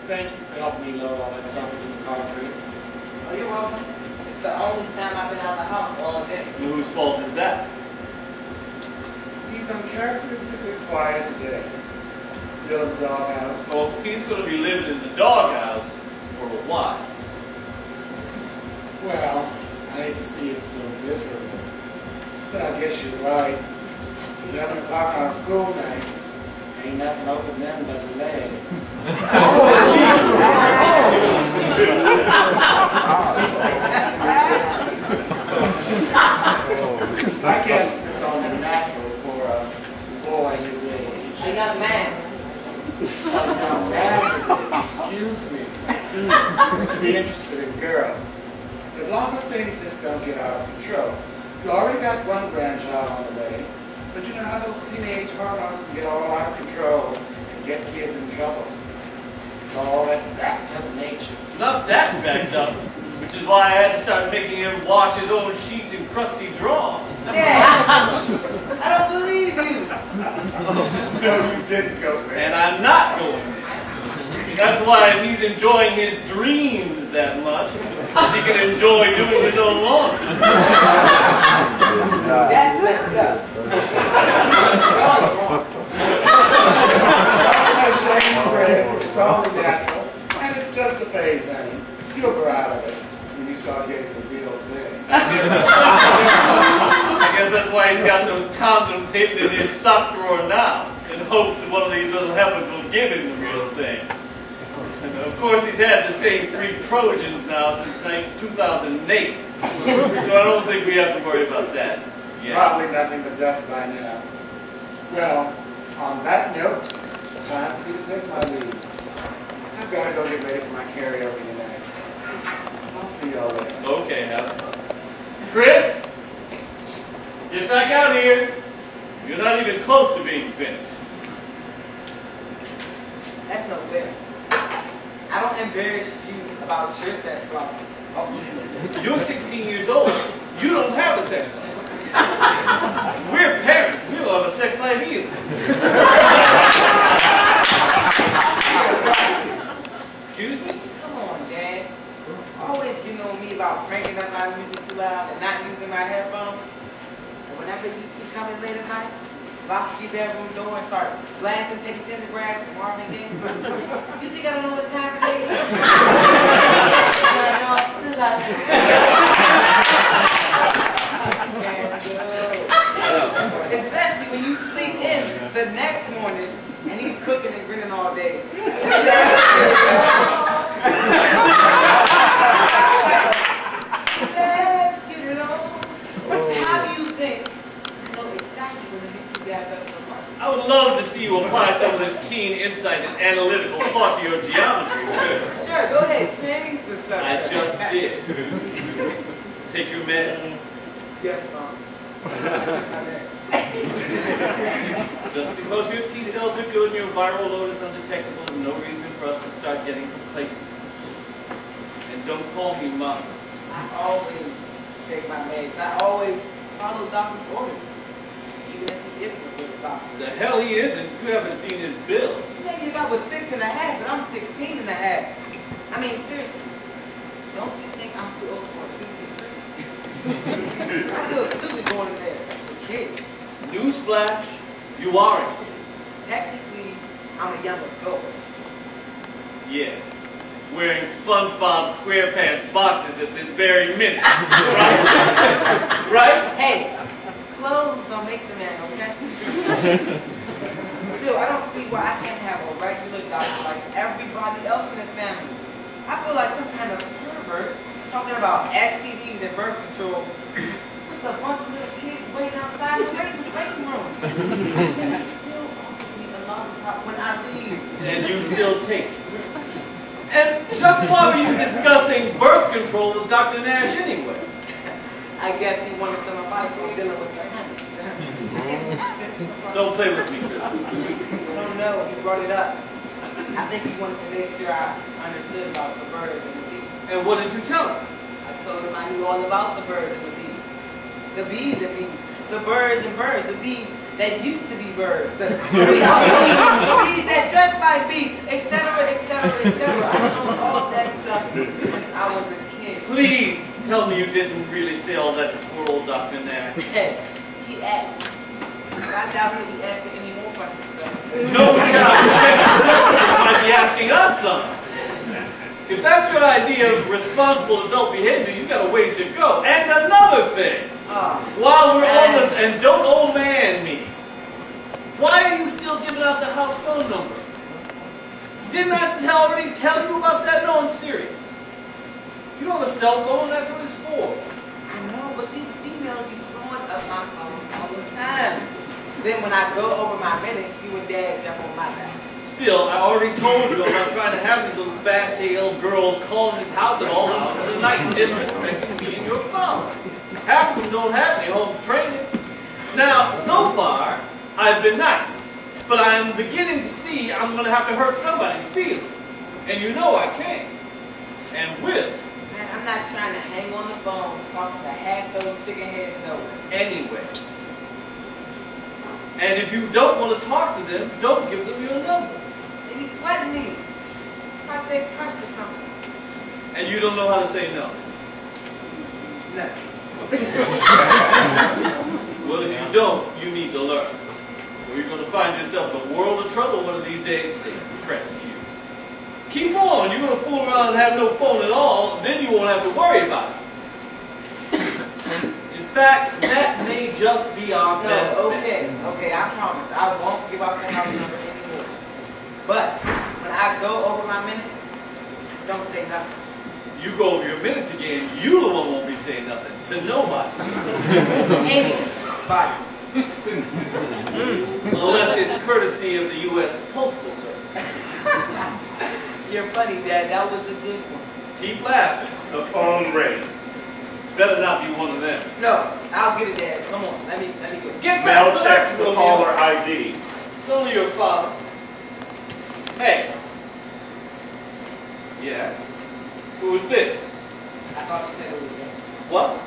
Thank you for helping me load all that stuff into the car, Chris. Oh, you're welcome. It's the only time I've been out of the house all day. And whose fault is that? He's uncharacteristically quiet today. Still in the doghouse. Well, he's going to be living in the doghouse for a while. Well, I hate to see it so miserable. But I guess you're right. 11 o'clock on a school night. Ain't nothing open then but legs. I guess it's only natural for a boy his age. A young man. A young man his age, excuse me, to be interested in girls. As long as things just don't get out of control. You already got one grandchild on the way, but you know how those teenage hormones can get all out of control and get kids in trouble. It's all that backed up nature. It's not that backed up, which is why I had to start making him wash his own sheets in crusty drawers. Yeah, I don't believe you. No, you didn't go there. And I'm not going there. That's why if he's enjoying his dreams that much, he can enjoy doing his own laundry. That's messed up. No shame, Chris. It's only natural. And it's just a phase, honey. You'll grow out of it when you start getting the real thing. I guess that's why he's got those condoms hidden in his sock drawer now, in hopes that one of these little heifers will give him the real thing. And of course, he's had the same 3 Trojans now since 2008, so I don't think we have to worry about that. Yeah. Probably nothing but dust by now. Well, on that note, it's time for me to take my leave. I've got to go get ready for my karaoke tonight. I'll see y'all later. Okay, have fun. Chris, get back out here. You're not even close to being finished. That's no fair. I don't embarrass you about your sex life. Oh. You're 16 years old. You don't have a sex life. We're parents. We don't have a sex life either. Excuse me? Come on, Dad. Always getting on me about cranking up my music too loud and not using my headphones. And whenever you two come in late at night, lock your bedroom door and start blasting Taking Pentagraphs and Marvin Gaye. You think I don't know what time it is? Especially when you sleep in the next morning and he's cooking and grinning all day. Let's get it on. How do you think you know exactly when to get you guys up to the mark? I would love to see you apply some of this keen insight and analytical thought to your geometry. Sure, go ahead, change the subject. I just did. Take your meds. Yes, Mom. Just because your T cells are good and your viral load is undetectable is no reason for us to start getting complacent. And don't call me Mom. I always take my meds. I always follow doctor's orders. Even if he isn't a good doctor. The hell he isn't. You haven't seen his bills. Maybe if I was 6.5, but I'm 16.5. I mean, seriously. Don't you think I'm too old for a pediatrician? I feel stupid going in there. That's for kids. Newsflash, you are a kid. Technically, I'm a young adult. Yeah. Wearing SpongeBob SquarePants boxes at this very minute. Right? Right? Hey, clothes don't make the man, okay? Still, I don't see why I can't have a regular doctor like everybody else in this family. I feel like some kind of pervert talking about STDs and birth control with a bunch of little kids waiting outside the waiting room. And he still offers me a lollipop when I leave. And you still take it. And just why were you discussing birth control with Dr. Nash anyway? I guess he wanted some advice on dealing with the honey. Don't play with me, Chris. I don't know. He brought it up. I think he wanted to make sure I understood about the birds and the bees. And what did you tell him? I told him I knew all about the birds and the bees. The bees and bees. The birds and birds. The bees that used to be birds. The bees that dress like bees, etc., etc., etc. I know all that stuff since I was a kid. Please tell me you didn't really say all that to poor old Dr. Nash. Hey, he asked. I doubt he'll be asking any more questions. No child protective services might be asking us something. If that's your idea of responsible adult behavior, you've got a ways to go. And another thing, while we're on this, and don't old man me, why are you still giving out the house phone number? Didn't I already tell you about that? No, I'm serious. You don't have a cell phone, that's what it's for. I know, but these females be blowing up my phone all the time. Then when I go over my minutes, you and Dad jump on my back. Still, I already told you I'm not trying to have these little fast-tailed girls calling this house at all hours of the night and disrespecting me and your father. Half of them don't have any home training. Now, so far, I've been nice, but I'm beginning to see I'm going to have to hurt somebody's feelings. And you know I can. And will. Man, I'm not trying to hang on the phone talking to half those chicken heads nowhere. Anyway. And if you don't want to talk to them, don't give them your number. They be sweating me. Like they cursed or something. And you don't know how to say no. No. Well, if you don't, you need to learn. Or you're going to find yourself in a world of trouble one of these days. They press you. Keep on. You're going to fool around and have no phone at all. Then you won't have to worry about it. In fact, that may just be our best. Okay, I promise. I won't give out the house number anymore. But when I go over my minutes, don't say nothing. You go over your minutes again, you the one won't be saying nothing to nobody. Anybody. Unless it's courtesy of the U.S. Postal Service. You're funny, Dad. That was a good one. Keep laughing. The phone rings. Better not be one of them. No, I'll get it, Dad. Come on, let me get it. Get back Mel to checks that the room. caller ID. It's only your father. Hey. Yes. Who is this? I thought you said it was Dad. What?